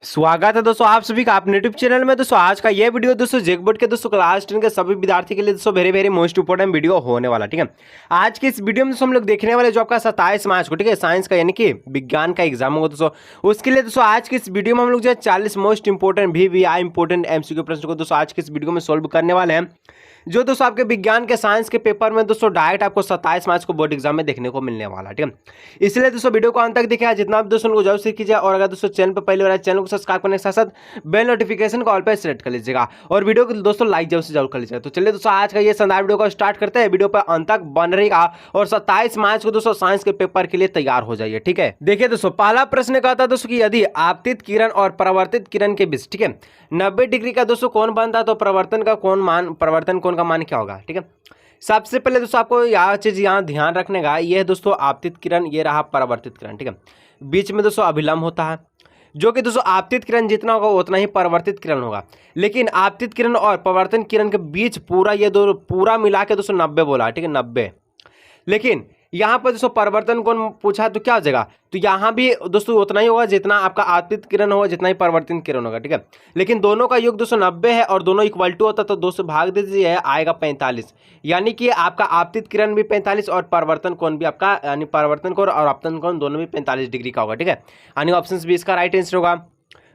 स्वागत है दोस्तों आप सभी का अपने यूट्यूब चैनल में। दोस्तों आज का ये वीडियो दोस्तों जेक बोर्ड के दोस्तों क्लास 10 के सभी विद्यार्थी के लिए दोस्तों very very most important video होने वाला। ठीक है, आज की इस वीडियो में दोस्तों हम लोग देखने वाले जो आपका 27 मार्च को, ठीक है, साइंस का यानी कि विज्ञान का एग्जाम होगा दोस्तों। उसके लिए दोस्तों आज की इस वीडियो में हम लोग जो है 40 most important VVI important MCQ प्रश्न को दोस्तों आज की इस वीडियो में सोल्व करने वाले हैं, जो दोस्तों आपके विज्ञान के साइंस के पेपर में दोस्तों डायरेक्ट आपको 27 मार्च को बोर्ड एग्जाम में देखने को मिलने वाला। ठीक है, इसलिए दोस्तों वीडियो को अंत तक देखिए, जितना भी दोस्तों को जरूर सीख कीजिए। और अगर दोस्तों चैनल पर पहले बार चैनल को सब्सक्राइब करने के साथ साथ बेल नोटिफिकेशन को ऑल पे सेलेक्ट कर लीजिएगा और वीडियो को दोस्तों लाइक जरूर कर लीजिएगा। तो चलिए दोस्तों आज का ये शानदार वीडियो को स्टार्ट करते हैं। वीडियो पर अंत तक बन रहेगा और 27 मार्च को दोस्तों साइंस के पेपर के लिए तैयार हो जाइए। ठीक है, देखिए दोस्तों पहला प्रश्न कहता है दोस्तों कि यदि आपतित किरण और परावर्तित किरण के बीच, ठीक है, 90 डिग्री का दोस्तों कोण बनता है तो परावर्तन कोण का मान क्या होगा। ठीक है, सबसे पहले दोस्तों आपको यह चीज यहाँ ध्यान रखने का, ये है दोस्तों आपतित किरण, ये रहा परावर्तित किरण। ठीक है, बीच में दोस्तों अभिलंब होता है, जो कि दोस्तों आपतित किरण जितना होगा उतना ही परावर्तित किरण होगा। लेकिन आपतित किरण और परावर्तन किरण के बीच पूरा ये दो पूरा मिला के दोस्तों 90 बोला। ठीक है, 90। लेकिन यहाँ पर दोस्तों परिवर्तन कोण पूछा तो क्या हो जाएगा, तो यहाँ भी दोस्तों उतना ही होगा जितना आपका आपतित किरण होगा, जितना ही परिवर्तित किरण होगा। ठीक है, लेकिन दोनों का योग दोस्तों 90 है और दोनों इक्वल टू होता तो 2 से भाग दीजिए, आएगा 45। यानी कि आपका आपतित किरण भी 45 और परिवर्तन कोण भी आपका यानी परिवर्तन कोण और आपतन कोण दोनों भी 45 डिग्री का होगा। ठीक है, यानी ऑप्शन बी इसका राइट आंसर होगा।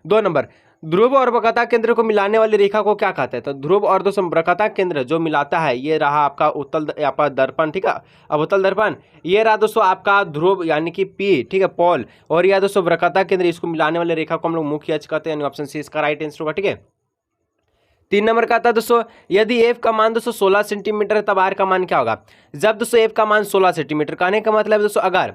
2 नंबर, ध्रुव और वक्रता केंद्र को मिलाने वाली रेखा को क्या कहते हैं। तो ध्रुव और दोस्तों वक्रता केंद्र जो मिलाता है, ये रहा आपका उत्तल आपका दर्पण। ठीक है, अवतल दर्पण, ये रहा दोस्तों आपका ध्रुव यानी कि P, ठीक है, पोल, और यह दोस्तों वक्रता केंद्र, इसको मिलाने वाली रेखा को हम लोग मुख्य अक्ष कहते हैं, यानी ऑप्शन सी इसका राइट आंसर होगा। ठीक है, 3 नंबर का आता है दोस्तों यदि f का मान दोस्तों 16 सेंटीमीटर है तब r का मान क्या होगा। जब दोस्तों f का मान 16 सेंटीमीटर, कहने का मतलब दोस्तों अगर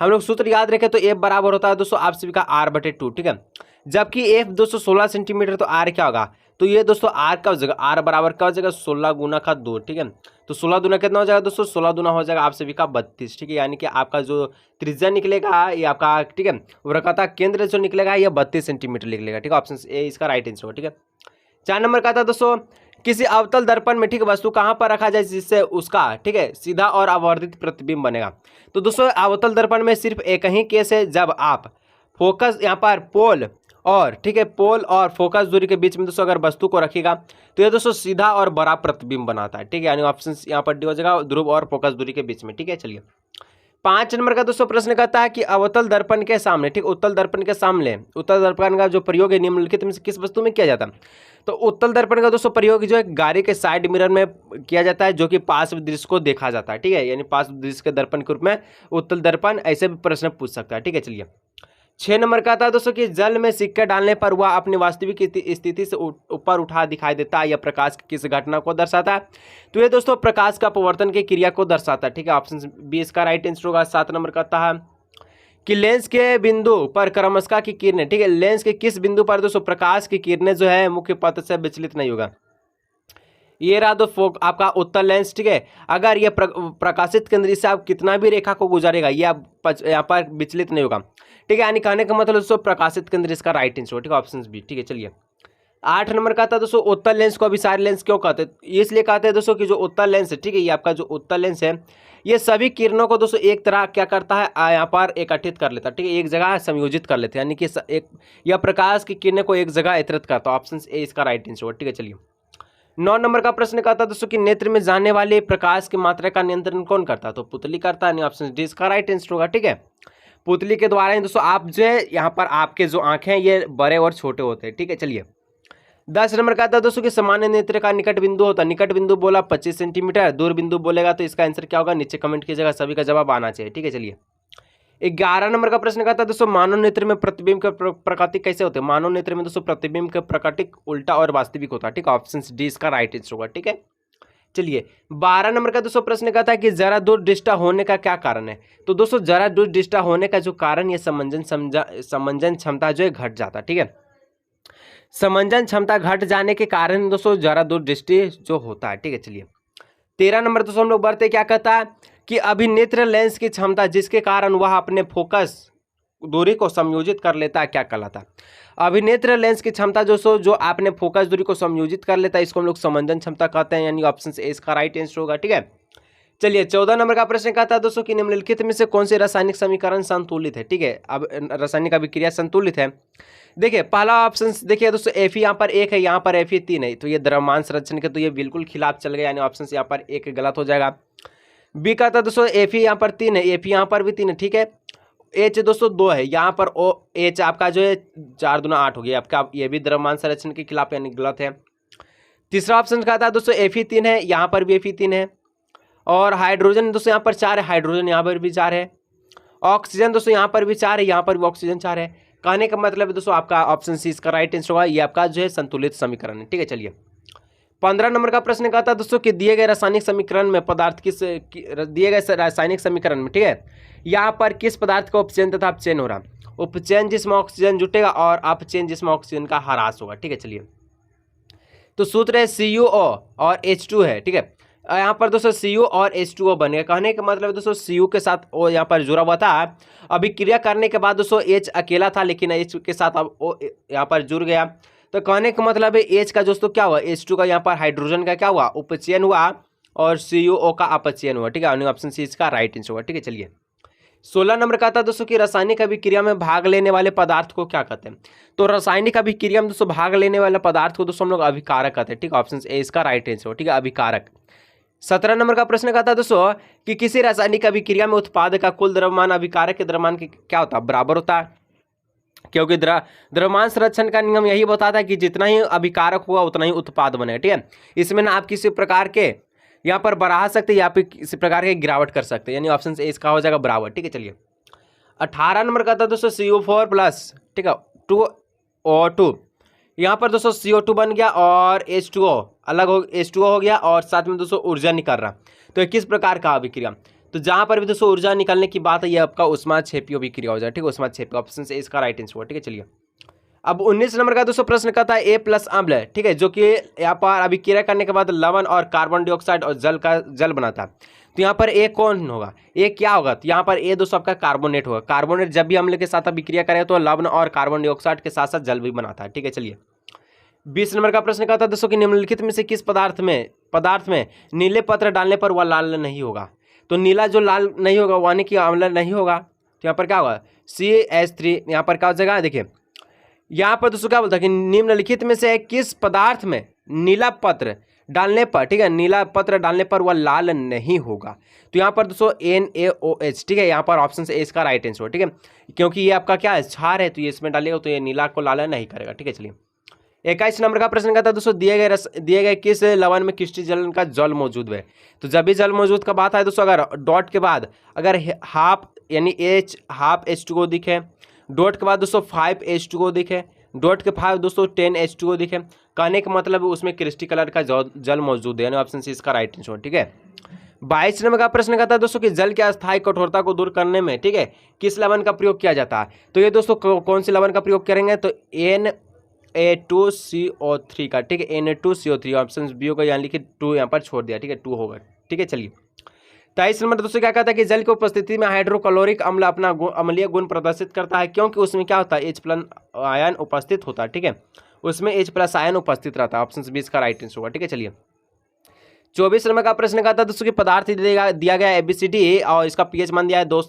हम लोग सूत्र याद रखें तो f बराबर होता है दोस्तों आप सभी का r/2। ठीक है, जबकि f दोस्तों 16 सेंटीमीटर तो r क्या होगा, तो ये दोस्तों r का हो जाएगा, r बराबर क्या हो जाएगा 16 गुना का 2। ठीक है, तो 16 दूना कितना हो जाएगा दोस्तों, 16 दूना हो जाएगा आप सभी का 32। ठीक है, यानी कि आपका जो त्रिज्या निकलेगा ये आपका, ठीक है, वक्रता केंद्र जो निकलेगा ये 32 सेंटीमीटर निकलेगा। ठीक है, ऑप्शन ए इसका राइट आंसर होगा। ठीक है, 4 नंबर का था दोस्तों किसी अवतल दर्पण में, ठीक है, वस्तु कहाँ पर रखा जाए जिससे उसका, ठीक है, सीधा और आवर्धित प्रतिबिंब बनेगा। तो दोस्तों अवतल दर्पण में सिर्फ एक ही केस है, जब आप फोकस यहाँ पर पोल और, ठीक है, पोल और फोकस दूरी के बीच में दोस्तों अगर वस्तु को रखिएगा तो ये दोस्तों सीधा और बड़ा प्रतिबिंब बनाता है। ठीक है, यानी ऑप्शन यहाँ पर डी हो जाएगा, ध्रुव और फोकस दूरी के बीच में। ठीक है, चलिए 5 नंबर का दोस्तों प्रश्न कहता है कि अवतल दर्पण के सामने, ठीक, उत्तल दर्पण के सामने, उत्तल दर्पण का जो प्रयोग है निम्नलिखित में से किस वस्तु में किया जाता है। तो उत्तल दर्पण का दोस्तों प्रयोग जो है गाड़ी के साइड मिरर में किया जाता है, जो कि पार्श्व दृश्य को देखा जाता है। ठीक है, यानी पार्श्व दृश्य के दर्पण के रूप में उत्तल दर्पण, ऐसे भी प्रश्न पूछ सकता है। ठीक है, चलिए 6 नंबर का था दोस्तों कि जल में सिक्का डालने पर वह अपनी वास्तविक स्थिति से ऊपर उठा दिखाई देता है, यह प्रकाश की किस घटना को दर्शाता है। तो ये दोस्तों प्रकाश का अपवर्तन की क्रिया को दर्शाता है। ठीक है, ऑप्शन बी इसका राइट आंसर होगा। 7 नंबर का था कि लेंस के बिंदु पर क्रमशः की किरणें, ठीक है, लेंस के किस बिंदु पर दोस्तों प्रकाश की किरणें जो है मुख्य पथ से विचलित नहीं होगा। ये रहा दोस्तों आपका उत्तल लेंस। ठीक है, अगर ये प्रकाशित केंद्र से आप कितना भी रेखा को गुजारेगा ये आप यहाँ पर विचलित नहीं होगा। ठीक है, यानी कहने का मतलब दोस्तों प्रकाशित केंद्र इसका राइट आंसर। ठीक है, ऑप्शन बी। ठीक है, चलिए 8 नंबर का था दोस्तों उत्तल लेंस को अभिसारी लेंस क्यों कहते हैं। इसलिए कहते हैं दोस्तों कि जो उत्तल लेंस है, ठीक है, ये आपका जो उत्तल लेंस है ये सभी किरणों को दोस्तों एक तरह क्या करता है, यहाँ पर एकत्रित कर लेता है। ठीक है, एक जगह संयोजित कर लेते हैं, यानी कि एक या प्रकाश की किरणें को एक जगह एकत्रित करता है। ऑप्शन ए इसका राइट आंसर। ठीक है, चलिए 9 नंबर का प्रश्न कहता है दोस्तों कि नेत्र में जाने वाले प्रकाश की मात्रा का नियंत्रण कौन करता है। तो पुतली करता है, ऑप्शन डी इसका राइट आंसर होगा। ठीक है, पुतली के द्वारा ही दोस्तों आप जो है यहाँ पर आपके जो आंखें हैं ये बड़े और छोटे होते हैं। ठीक है, चलिए 10 नंबर का आता है दोस्तों कि सामान्य नेत्र का निकट बिंदु होता है। निकट बिंदु बोला 25 सेंटीमीटर, दूर बिंदु बोलेगा तो इसका आंसर क्या होगा, नीचे कमेंट कीजिएगा, सभी का जवाब आना चाहिए। ठीक है, चलिए 11 नंबर का प्रश्न कहता है दोस्तों मानव नेत्र में प्रतिबिंब के प्रकृति कैसे होते हैं। मानव नेत्र में दोस्तों प्रतिबिंब के प्रकृति उल्टा और वास्तविक होता है। ठीक है, ऑप्शन डी इसका राइट आंसर होगा। ठीक है, चलिए 12 नंबर का दोस्तों प्रश्न कहता है कि जरा दूर दृष्टा होने का क्या कारण है। तो दोस्तों जरा दूर दृष्टा होने का जो कारण ये समंजन क्षमता जो है घट जाता है। ठीक है, समंजन क्षमता घट जाने के कारण दोस्तों जरा दूर दृष्टि जो होता है। ठीक है, चलिए 13 नंबर दोस्तों हम लोग बढ़ते क्या कहता है कि अभिनेत्र लेंस की क्षमता जिसके कारण वह अपने फोकस दूरी को समयोजित कर लेता है क्या कहलाता है। अभिनेत्र लेंस की क्षमता जो आपने फोकस दूरी को समयोजित कर लेता है इसको हम लोग समंजन क्षमता कहते हैं, यानी ऑप्शन ए इसका राइट आंसर होगा। ठीक है, चलिए 14 नंबर का प्रश्न कहता है दोस्तों कि निम्नलिखित में से कौन से रासायनिक समीकरण संतुलित है। ठीक है, अब रासायनिक अभिक्रिया संतुलित है। देखिए पहला ऑप्शन देखिए दोस्तों, एफ यहाँ पर 1 है, यहाँ पर एफ 3 है, तो ये द्रव्यमान संरक्षण के तो ये बिल्कुल खिलाफ चल गया, यानी ऑप्शन यहाँ पर एक गलत हो जाएगा। बी कहता है दोस्तों एफ यहाँ पर 3 है, एफ यहाँ पर भी 3 है। ठीक है, एच दोस्तों 2 है, यहाँ पर ओ एच आपका जो है 4 दूना 8 हो गया आपका, ये भी द्रव्यमान संरक्षण के खिलाफ यानी गलत है। तीसरा ऑप्शन कहता है दोस्तों एफ 3 है, यहाँ पर भी एफ 3 है, और हाइड्रोजन दोस्तों यहाँ पर 4 है, हाइड्रोजन यहाँ पर भी 4 है, ऑक्सीजन दोस्तों यहाँ पर भी 4 है, यहाँ पर भी ऑक्सीजन 4 है। कहने का मतलब है दोस्तों आपका ऑप्शन सी इसका राइट आंसर होगा, ये आपका जो है संतुलित समीकरण है। ठीक है, चलिए 15 नंबर का प्रश्न कहता है दोस्तों कि दिए गए रासायनिक समीकरण में पदार्थ दिए गए रासायनिक समीकरण में, ठीक है, यहाँ पर किस पदार्थ का उपचयन तथा अपचयन हो रहा है। उपचयन जिसमें ऑक्सीजन जुटेगा और अपचयन जिसमें ऑक्सीजन का ह्रास होगा। ठीक है, चलिए तो सूत्र है CuO और H2 है। ठीक है, यहाँ पर दोस्तों Cu और H2O बनेगा। कहने का मतलब दोस्तों Cu के साथ O यहाँ पर जुड़ा हुआ था, अभिक्रिया करने के बाद दोस्तों H अकेला था, लेकिन H के साथ अब O यहाँ पर जुड़ गया। तो कहने का मतलब है H का दोस्तों क्या हुआ, H2 का यहाँ पर हाइड्रोजन का क्या हुआ, उपचयन हुआ, और CuO का अपचयन हुआ। ठीक है, ऑप्शन सी इसका राइट आंसर हुआ। ठीक है, चलिए 16 नंबर का था दोस्तों कि रासायनिक अभिक्रिया में भाग लेने वाले पदार्थ को क्या कहते हैं। तो रासायनिक अभिक्रिया में दोस्तों भाग लेने वाले पदार्थ को दोस्तों हम लोग अभिकारक कहते हैं। ठीक है, ऑप्शन ए इसका राइट आंसर हो। ठीक है, अभिकारक। 17 नंबर का प्रश्न कहता है दोस्तों कि किसी रासायनिक अभिक्रिया में उत्पाद का कुल द्रव्यमान अभिकारक के द्रव्यमान के क्या होता है, बराबर होता है, क्योंकि द्रव्यमान संरक्षण का नियम यही बताता है कि जितना ही अभिकारक होगा उतना ही उत्पाद बनेगा। ठीक है, इसमें ना आप किसी प्रकार के यहाँ पर बढ़ा सकते हैं या फिर किसी प्रकार की गिरावट कर सकते हैं, यानी ऑप्शन ए इसका हो जाएगा बराबर। ठीक है, चलिए 18 नंबर का था दोस्तों CO4 प्लस, ठीक है, 2O2, यहाँ पर दोस्तों CO2 बन गया और H2O अलग हो, H2O हो गया और साथ में दोस्तों ऊर्जा निकल रहा। तो ये किस प्रकार का अभिक्रिया, तो जहाँ पर भी दोस्तों ऊर्जा निकलने की बात है ये आपका ऊष्माक्षेपीय अभिक्रिया हो जाए। ठीक है, ऊष्माक्षेपीय, ऑप्शन से इसका राइट आंसर हुआ। ठीक है, चलिए अब 19 नंबर का दोस्तों प्रश्न कहता है A प्लस अम्ल है। ठीक है, जो कि यहाँ पर अभिक्रिया करने के बाद लवण और कार्बन डाइऑक्साइड और जल बनाता है। तो यहाँ पर A कौन होगा, A क्या होगा, तो यहाँ पर A दोस्तों आपका कार्बोनेट होगा। कार्बोनेट जब भी अम्ल के साथ अभिक्रिया करे तो लवण और कार्बन डाइऑक्साइड के साथ साथ जल भी बनाता है। ठीक है, चलिए 20 नंबर का प्रश्न कहता है दोस्तों कि निम्नलिखित में से किस पदार्थ में नीले पत्र डालने पर वह लाल नहीं होगा। तो नीला जो लाल नहीं होगा यानी कि अम्ल नहीं होगा, तो यहाँ पर क्या होगा CH3, यहाँ पर क्या हो जाएगा, देखिए यहाँ पर दोस्तों क्या बोलता है कि निम्नलिखित में से किस पदार्थ में नीला पत्र डालने पर, ठीक है, नीला पत्र डालने पर वह लाल नहीं होगा। तो यहाँ पर दोस्तों NaOH। ठीक है, यहाँ पर ऑप्शन से इसका राइट आंसर हो। ठीक है, क्योंकि ये आपका क्या है, क्षार है, तो ये इसमें डालेगा तो ये नीला को लाल नहीं करेगा। ठीक है, चलिए 21 नंबर का प्रश्न कहता है दोस्तों दिए गए किस लवण में क्रिस्टलीकरण का जल मौजूद है। तो जब भी जल मौजूद का बात है दोस्तों, अगर डॉट के बाद अगर हाफ यानी हाफ H2O दिखे, डॉट के बाद दोस्तों 5 H2O दिखे, डॉट के 5 दोस्तों 10 H2O दिखे, कहने का मतलब है उसमें क्रिस्टल कलर का जल मौजूद है, यानी ऑप्शन सी इसका राइट आंसर। ठीक है, 22 नंबर का प्रश्न कहता है दोस्तों कि जल की अस्थायी कठोरता को दूर करने में, ठीक है, किस लवण का प्रयोग किया जाता है। तो ये दोस्तों कौन से लवण का प्रयोग करेंगे, तो Na2CO3 का। ठीक है, Na2CO3, ऑप्शन बी होगा, यहाँ लिखिए 2 यहाँ पर छोड़ दिया। ठीक है, 2 होगा। ठीक है, चलिए 23 नंबर दोस्तों क्या कहता है कि जल की उपस्थिति में हाइड्रोक्लोरिक अम्ल अपना अम्लीय गुण प्रदर्शित करता है, क्योंकि उसमें क्या होता है H+ आयन उपस्थित होता है। ठीक है, उसमें H+ आयन उपस्थित रहता है, ऑप्शन बी इसका राइट आंसर होगा। ठीक है, चलिए 24 नंबर का प्रश्न कहता है दोस्तों कि पदार्थ दिया गया ABCD और इसका pH मान दिया है 2,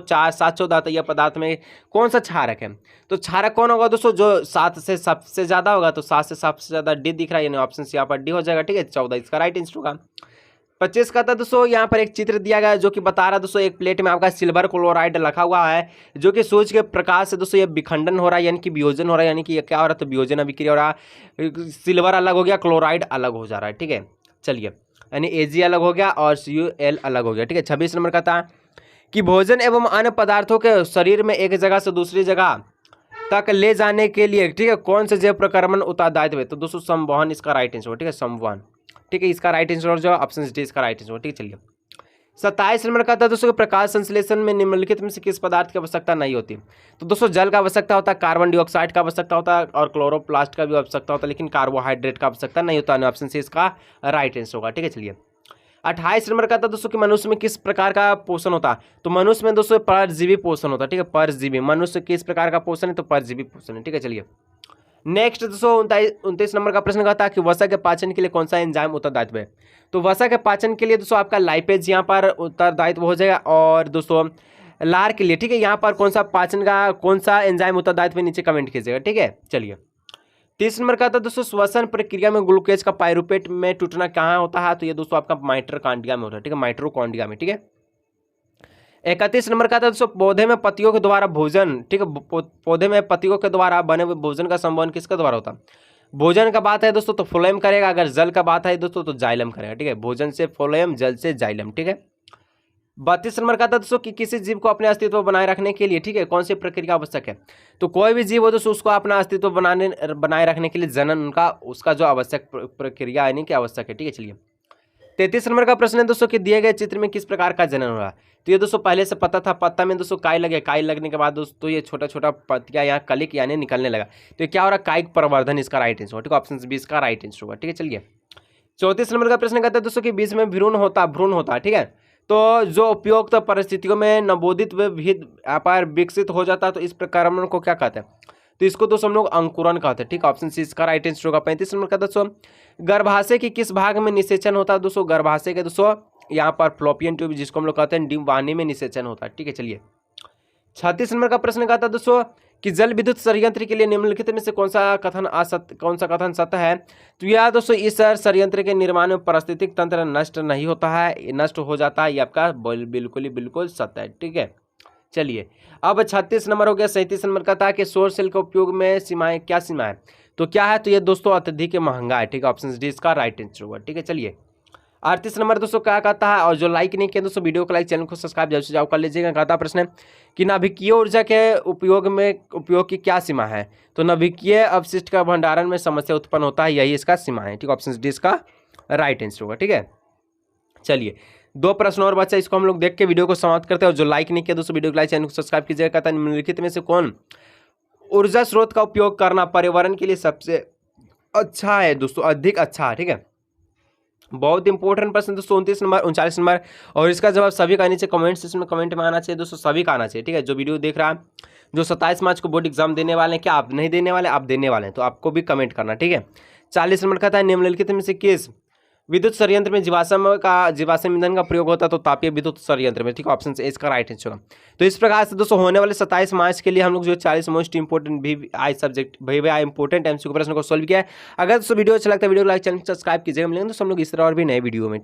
4, 7, 14। तो यह पदार्थ में कौन सा क्षारक है, तो क्षारक कौन होगा दोस्तों, जो 7 से सबसे ज्यादा होगा, तो 7 से सबसे ज्यादा D दिख रहा है, यानी ऑप्शन सी यहाँ पर D हो जाएगा। ठीक है, 14 इसका राइट आंसर होगा। 25 का था दोस्तों यहाँ पर एक चित्र दिया गया है जो कि बता रहा है दोस्तों एक प्लेट में आपका सिल्वर क्लोराइड रखा हुआ है, जो कि सूर्य के प्रकाश से दोस्तों ये विखंडन हो रहा है, यानी कि वियोजन हो रहा है, यानी कि ये क्या हो रहा है, तो वियोजन अभिक्रिया हो रहा है, सिल्वर अलग हो गया, क्लोराइड अलग हो जा रहा है। ठीक है, चलिए यानी Ag अलग हो गया और Cul अलग हो गया। ठीक है, 26 नंबर का था कि भोजन एवं अन्य पदार्थों के शरीर में एक जगह से दूसरी जगह तक ले जाने के लिए, ठीक है, कौन से जैव प्रक्रमण उत्तरदायित्व है, तो दोस्तों संवहन इसका राइट आंसर। ठीक है, संवहन। ठीक है, इसका राइट आंसर जो ऑप्शन डी इसका राइट आंसर। ठीक है, चलिए 27 नंबर का था दोस्तों कि प्रकाश संश्लेषण में निम्नलिखित में से किस पदार्थ की आवश्यकता नहीं होती। तो दोस्तों जल का आवश्यकता होता है, कार्बन डाइऑक्साइड का आवश्यकता होता है और क्लोरोप्लास्ट का भी आवश्यकता होता है, लेकिन कार्बोहाइड्रेट का आवश्यकता नहीं होता, ऑप्शन सी इसका राइट आंसर होगा। ठीक है, चलिए 28 नंबर का था दोस्तों कि मनुष्य में किस प्रकार का पोषण होता है। तो मनुष्य में दोस्तों परजीवी पोषण होता है। ठीक है, परजीवी, मनुष्य किस प्रकार का पोषण है, तो परजीवी पोषण है। ठीक है, चलिए नेक्स्ट दोस्तों 29 नंबर का प्रश्न कहता है कि वसा के पाचन के लिए कौन सा एंजाइम उत्तरदायित्व है। तो वसा के पाचन के लिए दोस्तों आपका लाइपेज यहाँ पर उत्तरदायित्व हो जाएगा। और दोस्तों लार के लिए, ठीक है, यहाँ पर कौन सा पाचन का कौन सा एंजाइम उत्तरदायित्व नीचे कमेंट कीजिएगा, ठीक है। चलिए 30 नंबर का था दोस्तों श्वसन प्रक्रिया में ग्लूकोज का पायरुपेट में टूटना कहाँ होता है। तो ये दोस्तों आपका माइटोकॉन्ड्रिया में होता है, ठीक है, माइटोकॉन्ड्रिया में, ठीक है। 31 नंबर का था दोस्तों पौधे में पत्तियों के द्वारा भोजन, ठीक है, पौधे में पत्तियों के द्वारा बने हुए भोजन का संवहन किसके द्वारा होता है। भोजन का बात है दोस्तों तो फ्लोएम करेगा, अगर जल का बात है दोस्तों तो जाइलम करेगा, ठीक है। भोजन से फ्लोएम, जल से जाइलम, ठीक है। 32 नंबर का था दोस्तों कि किसी जीव को अपने अस्तित्व बनाए रखने के लिए, ठीक है, कौन सी प्रक्रिया आवश्यक है। तो कोई भी जीव हो दोस्तों उसको अपना अस्तित्व बनाए रखने के लिए जनन उसका जो आवश्यक प्रक्रिया यानी कि आवश्यक है, ठीक है। चलिए 33 नंबर का प्रश्न है दोस्तों कि दिए गए चित्र में किस प्रकार का जनन हो रहा है। तो ये दोस्तों पहले से पता था, पत्ता में दोस्तों काई लगे, काई लगने के बाद दोस्तों ये छोटा छोटा पत्तियां यहाँ कलिक यानी निकलने लगा। तो ये क्या हो रहा है, कायिक प्रवर्धन इसका राइट आंसर होगा, ठीक है, ऑप्शन बी इसका राइट आंसर होगा, ठीक है। चलिए 34 नंबर का प्रश्न कहता है दोस्तों कि बीज में भ्रूण होता है, ठीक है। तो जो उपयुक्त परिस्थितियों में नवोदित व व्यापार विकसित हो जाता है तो इस प्रक्रमण को क्या कहते हैं। तो इसको दोस्तों हम लोग अंकुरन कहते हैं, ठीक है, ऑप्शन सी इसका राइट आंसर होगा। 35 नंबर का दोस्तों गर्भाशय के किस भाग में निषेचन होता है। दोस्तों गर्भाशय के दोस्तों यहाँ पर फ्लोपियन ट्यूब जिसको हम लोग कहते हैं डिम्बानी में निषेचन होता है, ठीक है। चलिए 36 नंबर का प्रश्न कहता है दोस्तों कि जल विद्युत संयंत्र के लिए निम्नलिखित में से कौन सा कथन सत्य है। तो यह दोस्तों इस संयंत्र के निर्माण में पारिस्थितिक तंत्र नष्ट नहीं होता है, नष्ट हो जाता है, ये आपका बिल्कुल सत्य है, ठीक है। चलिए अब 36 नंबर हो गया। 37 नंबर का था कि सौर सेल के उपयोग में सीमाएं क्या सीमा है। तो क्या है, तो ये दोस्तों अत्यधिक महंगा है, ठीक है, ऑप्शन डी इसका राइट आंसर होगा, ठीक है। चलिए 38 नंबर दोस्तों क्या कहता है, और जो लाइक नहीं किया दोस्तों वीडियो को लाइक, चैनल को सब्सक्राइब जरूर से जाओ कर लीजिएगा। कहता प्रश्न है कि नाभिकीय ऊर्जा के उपयोग की क्या सीमा है। तो नाभिकीय अवशिष्ट का भंडारण में समस्या उत्पन्न होता है, यही इसका सीमा है, ठीक है, ऑप्शन डी इसका राइट आंसर होगा, ठीक है। चलिए 2 प्रश्न और बच्चा, इसको हम लोग देख के वीडियो को समाप्त करते हैं। और जो लाइक नहीं किया दोस्तों वीडियो को लाइक, चैनल को सब्सक्राइब कीजिएगा। कहता है निम्नलिखित में से कौन ऊर्जा स्रोत का उपयोग करना पर्यावरण के लिए सबसे अच्छा है। दोस्तों अधिक अच्छा है, ठीक है, बहुत इंपॉर्टेंट प्रश्न दोस्तों। 29 नंबर 39 नंबर, और इसका जवाब सभी का नीचे कमेंट सेक्शन में कमेंट में आना चाहिए दोस्तों, सभी का आना चाहिए, ठीक है। जो वीडियो देख रहा है, जो 27 मार्च को बोर्ड एग्जाम देने वाले हैं, क्या आप नहीं देने वाले, आप देने वाले हैं, तो आपको भी कमेंट करना, ठीक है। 40 नंबर का था निम्नलिखित में से किस विद्युत संयंत्र में जीवाश्म ईंधन का प्रयोग होता है। तो तापीय विद्युत संयंत्र में, ठीक है, ऑप्शन ए इसका राइट आंसर होगा। तो इस प्रकार से दोस्तों होने वाले 27 मार्च के लिए हम लोग जो 40 most important VI subject important MCQ प्रश्न को सोल्व किया है। अगर दोस्तों वीडियो अच्छा लगता है वीडियो को लाइक, चैनल सब्सक्राइब कीजिएगा। मिलेंगे दोस्तों हम लोग इस तरह और भी नए वीडियो में, ठीक है।